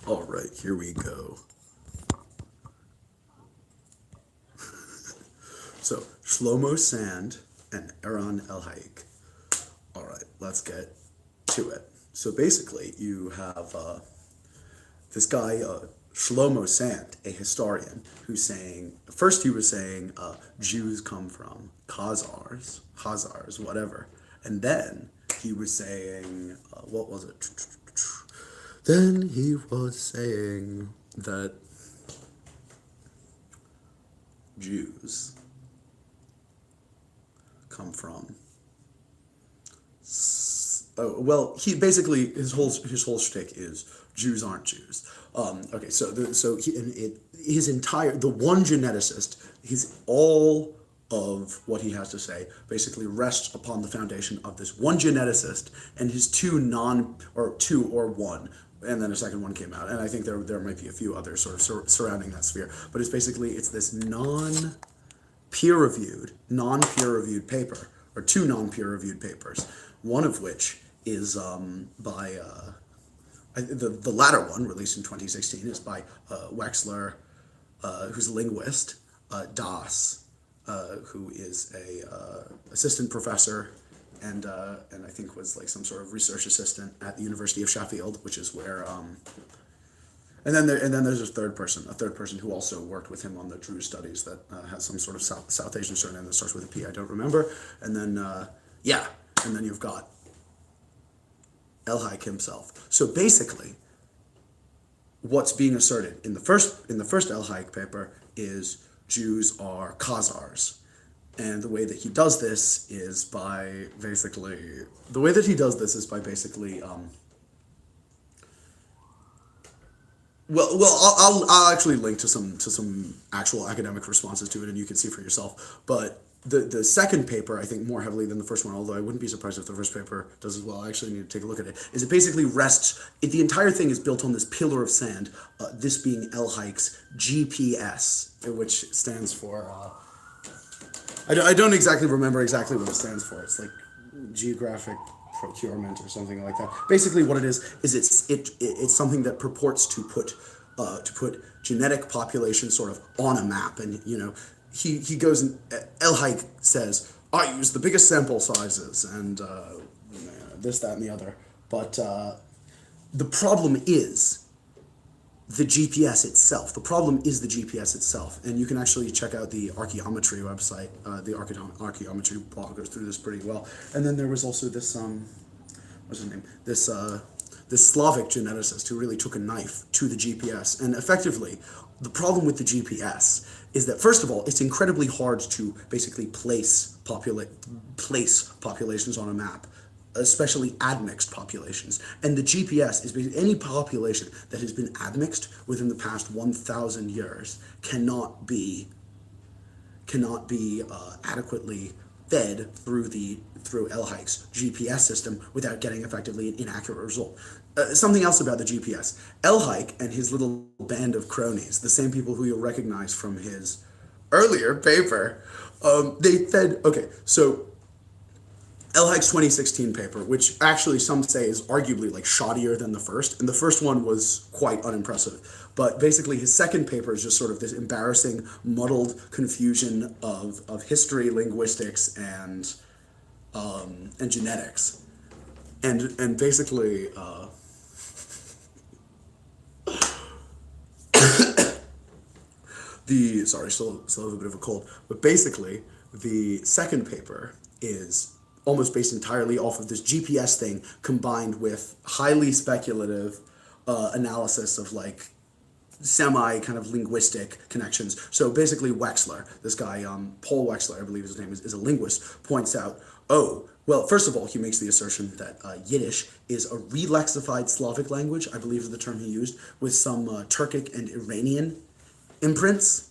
All right, here we go. So, Shlomo Sand and Eran Elhaik. All right, let's get to it. So basically, you have this guy, Shlomo Sand, a historian, who's saying, first he was saying Jews come from Khazars, whatever. And then he was saying, what was it? Then he was saying that Jews come from. Oh, well, he basically his whole shtick is Jews aren't Jews. Okay, his entire the one geneticist, his all of what he has to say basically rests upon the foundation of this one geneticist and his two or one, and then a second one came out, and I think there might be a few others sort of surrounding that sphere, but it's this non-peer reviewed paper, or two non-peer-reviewed papers, one of which is by the latter one, released in 2016, is by Wexler, who's a linguist, Das, who is a assistant professor, and I think was like some sort of research assistant at the University of Sheffield, which is where and then there's a third person who also worked with him on the Druze studies that has some sort of South Asian surname that starts with a P. I don't remember. And then and then you've got Elhaik himself. So basically, what's being asserted in the first Elhaik paper is Jews are Khazars. And the way that he does this is by basically I'll actually link to some actual academic responses to it, and you can see for yourself. But the second paper, I think more heavily than the first one, although I wouldn't be surprised if the first paper does as well. I actually need to take a look at it. Is it basically the entire thing is built on this pillar of sand. This being Elhaik's GPS, which stands for. I don't exactly remember exactly what it stands for. It's like geographic procurement or something like that. Basically, what it is it's something that purports to put genetic population sort of on a map, and he goes and Elhaik says, I use the biggest sample sizes and this, that, and the other, but the problem is the GPS itself. The problem is the GPS itself, and you can actually check out the archaeometry website. The archaeometry blog goes through this pretty well. And then there was also this what's his name? This Slavic geneticist who really took a knife to the GPS, and effectively, the problem with the GPS is that first of all, it's incredibly hard to basically place populations on a map, especially admixed populations. And the GPS is basically any population that has been admixed within the past 1,000 years cannot be adequately fed through Elhaik's GPS system without getting effectively an inaccurate result. Something else about the GPS. Elhaik and his little band of cronies, the same people who you'll recognize from his earlier paper, they fed. Okay, so Elhaik's 2016 paper, which actually some say is arguably like shoddier than the first, and the first one was quite unimpressive. But basically, his second paper is just sort of this embarrassing, muddled confusion of history, linguistics, and genetics, and basically. Still have a bit of a cold, but basically, the second paper is almost based entirely off of this GPS thing combined with highly speculative analysis of like semi kind of linguistic connections. So basically, Wexler, this guy, Paul Wexler, I believe his name is a linguist, points out, oh, well, first of all, he makes the assertion that Yiddish is a re-lexified Slavic language, I believe is the term he used, with some Turkic and Iranian imprints,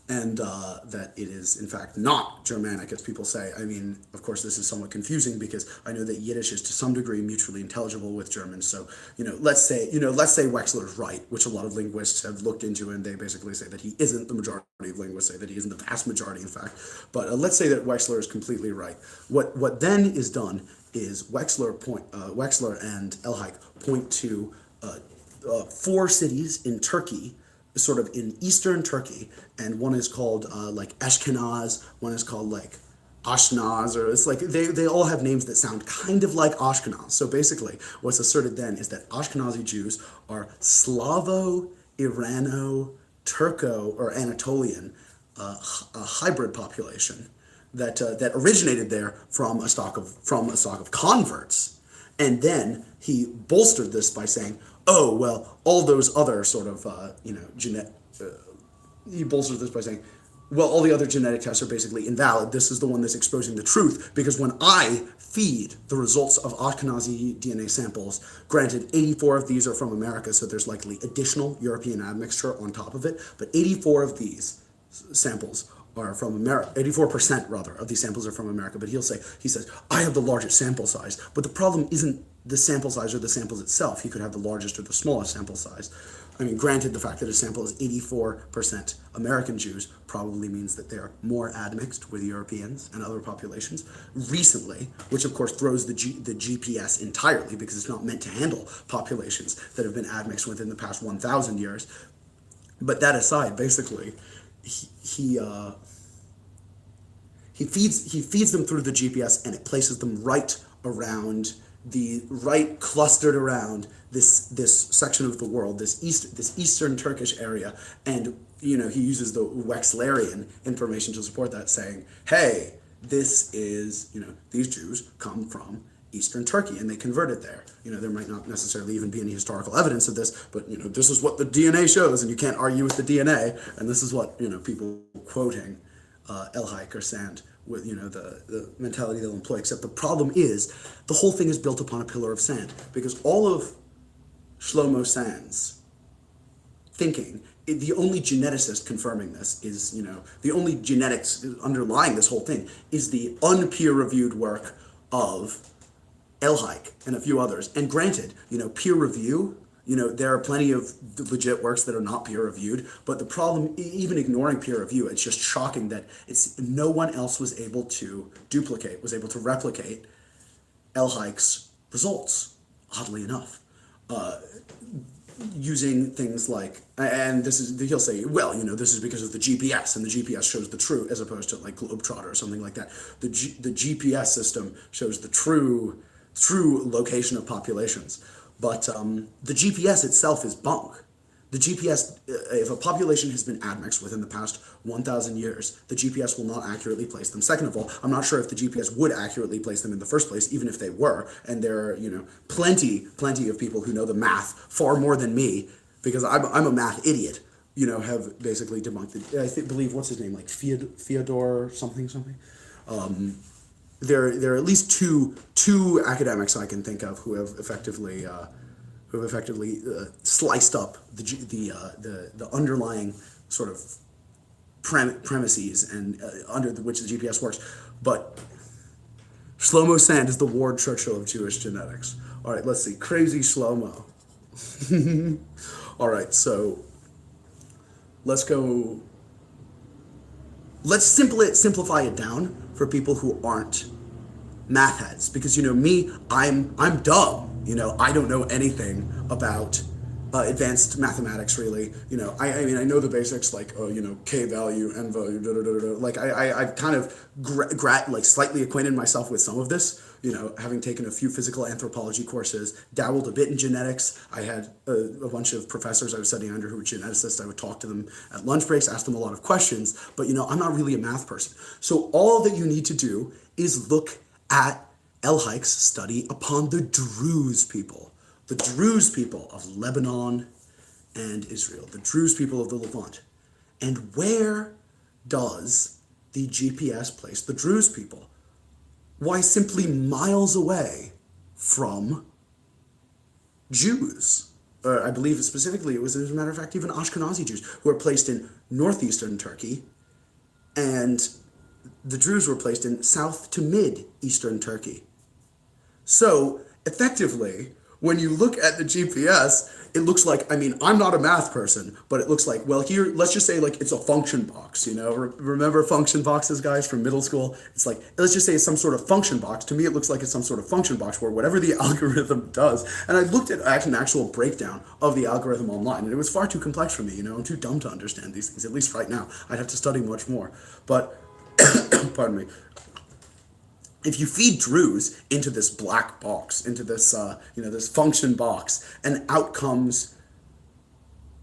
and that it is in fact not Germanic as people say. I mean, of course, this is somewhat confusing because I know that Yiddish is to some degree mutually intelligible with German. So let's say Wexler's right, which a lot of linguists have looked into, and they basically say that he isn't. The majority of linguists say that he isn't. The vast majority, in fact. But let's say that Wexler is completely right. What then is done is Wexler and Elhaik point to four cities in Turkey, sort of in eastern Turkey, and one is called like Ashkenaz, one is called like Ashnaz, or it's like they all have names that sound kind of like Ashkenaz. So basically, what's asserted then is that Ashkenazi Jews are Slavo, Irano, Turco, or Anatolian, a hybrid population that originated there from a stock of converts, and then he bolstered this by saying, "Oh well, all those other sort of he bolsters this by saying, well, all the other genetic tests are basically invalid. This is the one that's exposing the truth, because when I feed the results of Ashkenazi DNA samples, granted 84 of these are from America, so there's likely additional European admixture on top of it, but 84 of these samples are from America, 84% rather of these samples are from America, but he says, I have the largest sample size, but the problem isn't the sample size or the samples itself. He could have the largest or the smallest sample size. I mean, granted, the fact that a sample is 84% American Jews probably means that they are more admixed with Europeans and other populations recently, which of course throws the GPS entirely, because it's not meant to handle populations that have been admixed within the past 1,000 years. But that aside, basically, he feeds them through the GPS, and it places them right clustered around this section of the world, this eastern Turkish area, and he uses the Wexlerian information to support that, saying, hey, this is, these Jews come from eastern Turkey and they converted there. There might not necessarily even be any historical evidence of this, but this is what the DNA shows, and you can't argue with the DNA, and this is what people quoting Elhaik or Sand with the mentality they'll employ. Except the problem is the whole thing is built upon a pillar of sand, because all of Shlomo Sand's thinking, the only geneticist confirming this is, the only genetics underlying this whole thing is the unpeer-reviewed work of Elhaik and a few others. And granted, peer review, there are plenty of legit works that are not peer-reviewed, but the problem, even ignoring peer review, it's just shocking that no one else was able to replicate Elhaik's results, oddly enough. Using things like, and he'll say, well, this is because of the GPS, and the GPS shows the true, as opposed to like Globetrotter or something like that. The GPS system shows the true location of populations, but the GPS itself is bunk. The GPS, if a population has been admixed within the past 1,000 years, the GPS will not accurately place them. Second of all, I'm not sure if the GPS would accurately place them in the first place, even if they were. And there are, plenty of people who know the math far more than me, because I'm a math idiot, have basically debunked it. I believe, what's his name, like Fyodor something. There are at least two academics I can think of who have effectively sliced up the underlying sort of premises and under which the GPS works. But Shlomo Sand is the Ward Churchill of Jewish genetics. All right, let's see. Crazy Shlomo. All right, so let's go. Let's simplify it down for people who aren't math heads, because me, I'm dumb. I don't know anything about advanced mathematics, really. I mean, I know the basics, like K value, N value, like I've kind of slightly acquainted myself with some of this, having taken a few physical anthropology courses, dabbled a bit in genetics. I had a bunch of professors I was studying under who were geneticists. I would talk to them at lunch breaks, ask them a lot of questions, but I'm not really a math person. So all that you need to do is look at Elhaik's study upon the Druze people of Lebanon and Israel, the Druze people of the Levant. And where does the GPS place the Druze people? Why, simply miles away from Jews. I believe specifically it was, as a matter of fact, even Ashkenazi Jews who are placed in northeastern Turkey, and the Druze were placed in south to mid-eastern Turkey. So, effectively, when you look at the GPS, it looks like, I mean, I'm not a math person, but it looks like, well, here, let's just say like it's a function box, you know, remember function boxes, guys, from middle school? It's like, let's just say it's some sort of function box. To me, it looks like it's some sort of function box where whatever the algorithm does, and I looked at an actual breakdown of the algorithm online, and it was far too complex for me, you know, I'm too dumb to understand these things, at least right now. I'd have to study much more, but, pardon me. If you feed Druze into this black box, into this, this function box, and out comes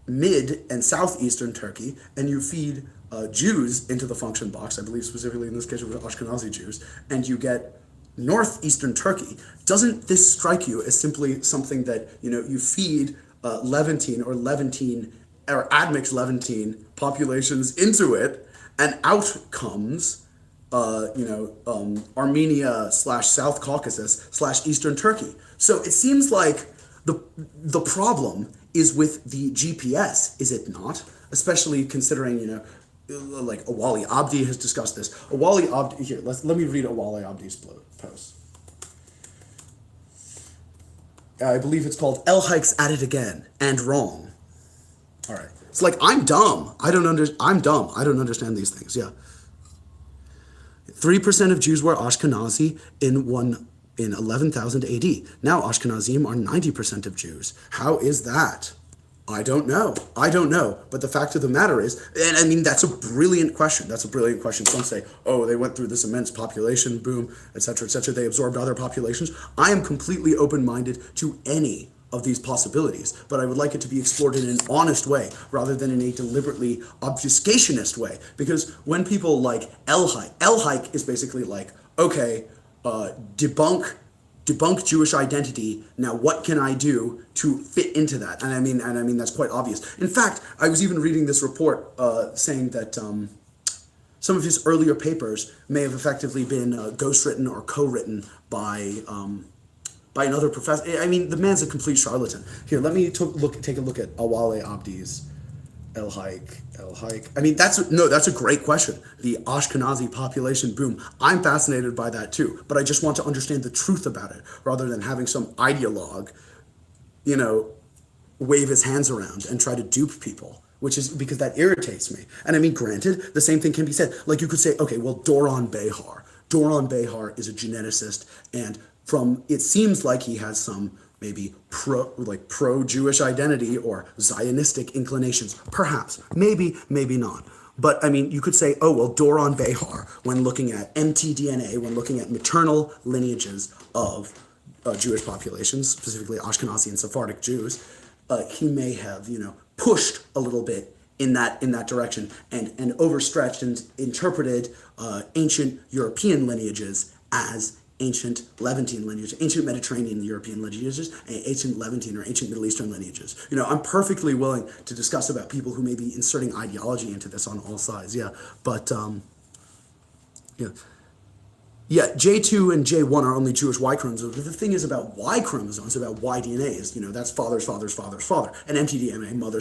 mid and southeastern Turkey, and you feed Jews into the function box, I believe specifically in this case it was Ashkenazi Jews, and you get northeastern Turkey, doesn't this strike you as simply something that, you feed Levantine or admix Levantine populations into it, and out comes Armenia / South Caucasus / Eastern Turkey. So it seems like the problem is with the GPS, is it not? Especially considering, like Awali Abdi has discussed this. Awali Abdi, here, let me read Awali Abdi's post. I believe it's called Elhaik's at it again and wrong. All right. It's like, I'm dumb. I'm dumb. I don't understand these things. Yeah. 3% of Jews were Ashkenazi in 11,000 AD. Now Ashkenazim are 90% of Jews. How is that? I don't know. But the fact of the matter is, and I mean, that's a brilliant question. Some say, oh, they went through this immense population boom, etc., etc. They absorbed other populations. I am completely open-minded to any of these possibilities, but I would like it to be explored in an honest way rather than in a deliberately obfuscationist way. Because when people like Elhaik is basically like, okay, debunk Jewish identity. Now, what can I do to fit into that? And I mean that's quite obvious. In fact, I was even reading this report saying that some of his earlier papers may have effectively been ghostwritten or co-written by another professor. I mean, the man's a complete charlatan. Here, let me take a look at Awale Abdi's Elhaik. I mean, that's a great question. The Ashkenazi population boom. I'm fascinated by that too, but I just want to understand the truth about it rather than having some ideologue, wave his hands around and try to dupe people, which is because that irritates me. And I mean, granted, the same thing can be said. Like you could say, okay, well, Doron Behar. Doron Behar is a geneticist, and it seems like he has some maybe pro-Jewish identity or Zionistic inclinations. Perhaps, maybe not. But I mean, you could say, oh, well, Doron Behar, when looking at mtDNA, when looking at maternal lineages of Jewish populations, specifically Ashkenazi and Sephardic Jews, he may have, pushed a little bit in that direction and overstretched and interpreted ancient European lineages as ancient Levantine lineages, ancient Mediterranean European lineages, and ancient Levantine or ancient Middle Eastern lineages. I'm perfectly willing to discuss about people who may be inserting ideology into this on all sides. Yeah, but J2 and J1 are only Jewish Y chromosomes. But the thing is about Y chromosomes, about Y DNA is, that's father, and mtDNA, mother.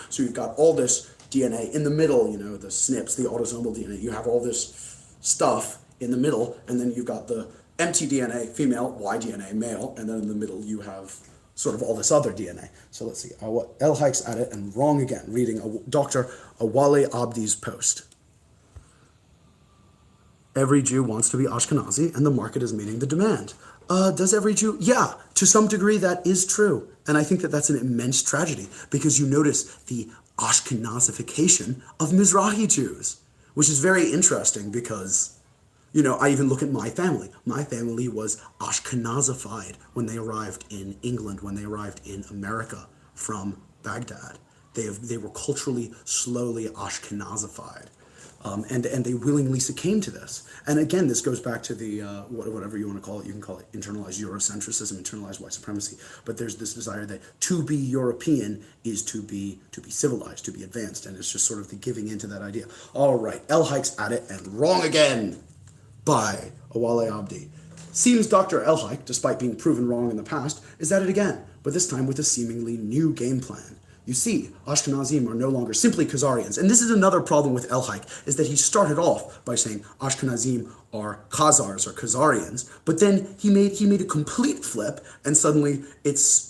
So you've got all this DNA in the middle, the SNPs, the autosomal DNA. You have all this stuff in the middle, and then you've got the mtDNA, female, Y DNA, male, and then in the middle you have sort of all this other DNA. So let's see, Elhaik's at it and wrong again, reading Dr. Awale Abdi's post. Every Jew wants to be Ashkenazi, and the market is meeting the demand. Does every Jew? Yeah, to some degree that is true. And I think that that's an immense tragedy, because you notice the Ashkenazification of Mizrahi Jews, which is very interesting because, I even look at my family. My family was Ashkenazified when they arrived in England, when they arrived in America from Baghdad. They were culturally, slowly Ashkenazified. And they willingly succumbed to this. And again, this goes back to the, whatever you want to call it, you can call it internalized Eurocentrism, internalized white supremacy. But there's this desire that to be European is to be civilized, to be advanced. And it's just sort of the giving into that idea. All right, Elhaik's at it and wrong again by Awale Abdi. Seems Dr. Elhaik, despite being proven wrong in the past, is at it again, but this time with a seemingly new game plan. You see, Ashkenazim are no longer simply Khazarians. And this is another problem with Elhaik, is that he started off by saying Ashkenazim are Khazars or Khazarians, but then he made a complete flip, and suddenly it's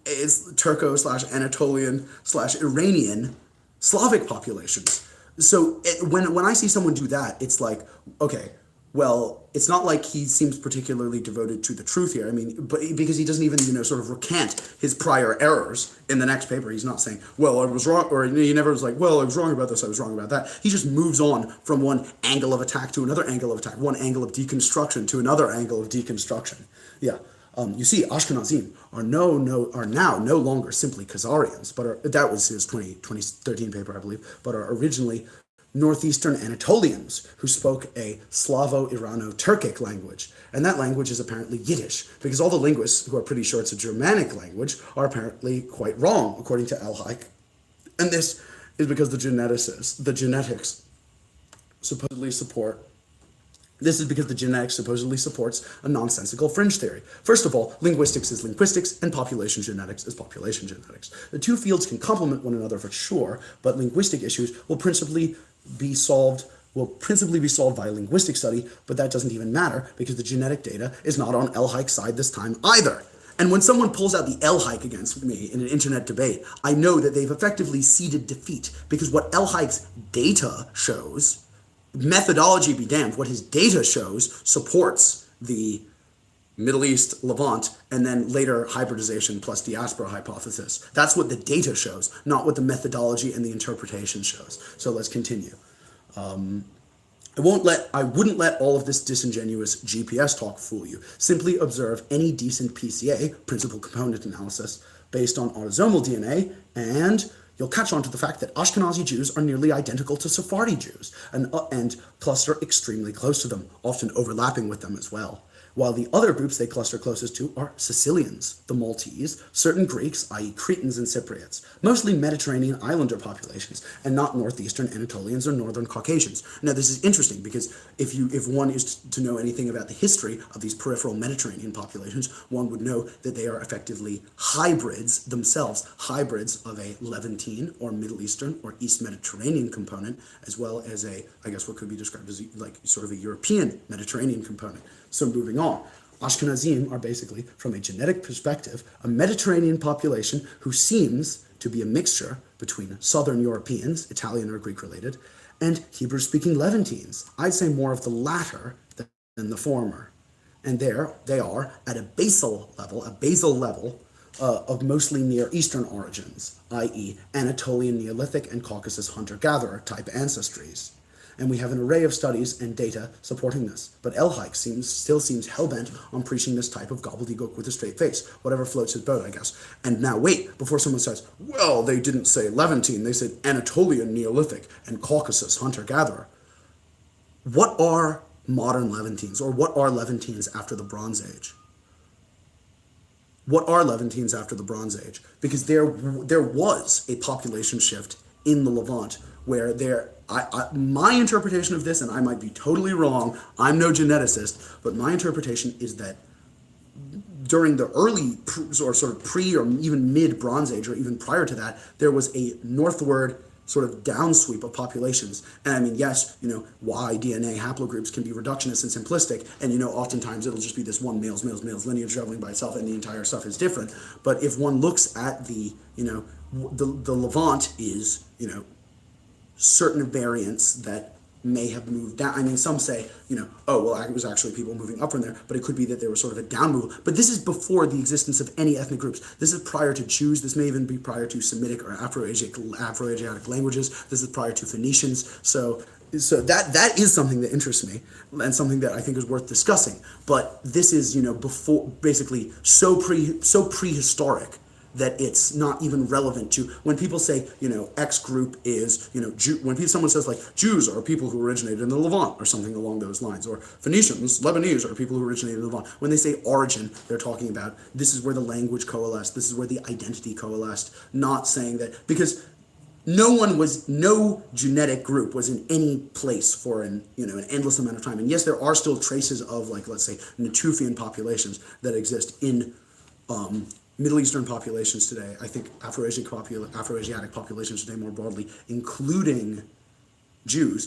is Turco slash Anatolian slash Iranian Slavic populations. So when I see someone do that, it's like, okay, well, it's not like he seems particularly devoted to the truth here. I mean, but because he doesn't even, sort of recant his prior errors in the next paper. He's not saying, well, I was wrong, or he never was like, well, I was wrong about this, I was wrong about that. He just moves on from one angle of attack to another angle of attack, one angle of deconstruction to another angle of deconstruction. Yeah. You see, Ashkenazim are now no longer simply Khazarians, but that was his 2013 paper, I believe, but are originally northeastern Anatolians who spoke a Slavo-Irano-Turkic language. And that language is apparently Yiddish, because all the linguists who are pretty sure it's a Germanic language are apparently quite wrong, according to Elhaik. And this is because the genetics supposedly support This is because the genetics supposedly supports a nonsensical fringe theory. First of all, linguistics is linguistics and population genetics is population genetics. The two fields can complement one another for sure, but linguistic issues will principally be solved by linguistic study, but that doesn't even matter because the genetic data is not on Elhaik's side this time either. And when someone pulls out the Elhaik against me in an internet debate, I know that they've effectively ceded defeat because what Elhaik's data shows, methodology be damned, what his data shows supports the Middle East, Levant, and then later hybridization plus diaspora hypothesis. That's what the data shows, not what the methodology and the interpretation shows. So let's continue. I wouldn't let all of this disingenuous GPS talk fool you. Simply observe any decent PCA, principal component analysis, based on autosomal DNA, and you'll catch on to the fact that Ashkenazi Jews are nearly identical to Sephardi Jews and cluster extremely close to them, often overlapping with them as well. While the other groups they cluster closest to are Sicilians, the Maltese, certain Greeks, i.e. Cretans and Cypriots, mostly Mediterranean islander populations, and not northeastern Anatolians or northern Caucasians. Now this is interesting because if one is to know anything about the history of these peripheral Mediterranean populations, one would know that they are effectively hybrids themselves, hybrids of a Levantine or Middle Eastern or East Mediterranean component, as well as what could be described as like sort of a European Mediterranean component. So moving on, Ashkenazim are basically, from a genetic perspective, a Mediterranean population who seems to be a mixture between Southern Europeans, Italian or Greek related, and Hebrew-speaking Levantines. I'd say more of the latter than the former. And there they are at a basal level of mostly Near Eastern origins, i.e. Anatolian Neolithic and Caucasus hunter-gatherer type ancestries. And we have an array of studies and data supporting this. But Elhaik still seems hell-bent on preaching this type of gobbledygook with a straight face. Whatever floats his boat, I guess. And now wait, before someone says, well, they didn't say Levantine, they said Anatolian Neolithic and Caucasus hunter-gatherer. What are modern Levantines, or what are Levantines after the Bronze Age? What are Levantines after the Bronze Age? Because there was a population shift in the Levant where my interpretation of this, and I might be totally wrong, I'm no geneticist, but my interpretation is that during the early or sort of pre or even mid Bronze Age or even prior to that, there was a northward sort of downsweep of populations. And I mean, yes, Y DNA haplogroups can be reductionist and simplistic, and oftentimes it'll just be this one males lineage traveling by itself and the entire stuff is different. But if one looks at the Levant is, certain variants that may have moved down. I mean, some say, oh, well, it was actually people moving up from there, but it could be that there was sort of a down move. But this is before the existence of any ethnic groups. This is prior to Jews. This may even be prior to Semitic or Afroasiatic languages. This is prior to Phoenicians. So that is something that interests me and something that I think is worth discussing. But this is, before, basically so prehistoric that it's not even relevant to when people say, X group is, when someone says like Jews are people who originated in the Levant or something along those lines, or Phoenicians, Lebanese are people who originated in the Levant. When they say origin, they're talking about this is where the language coalesced, this is where the identity coalesced, not saying that, because no genetic group was in any place for an endless amount of time. And yes, there are still traces of, like, let's say, Natufian populations that exist in Middle Eastern populations today. I think Afroasiatic populations today more broadly, including Jews,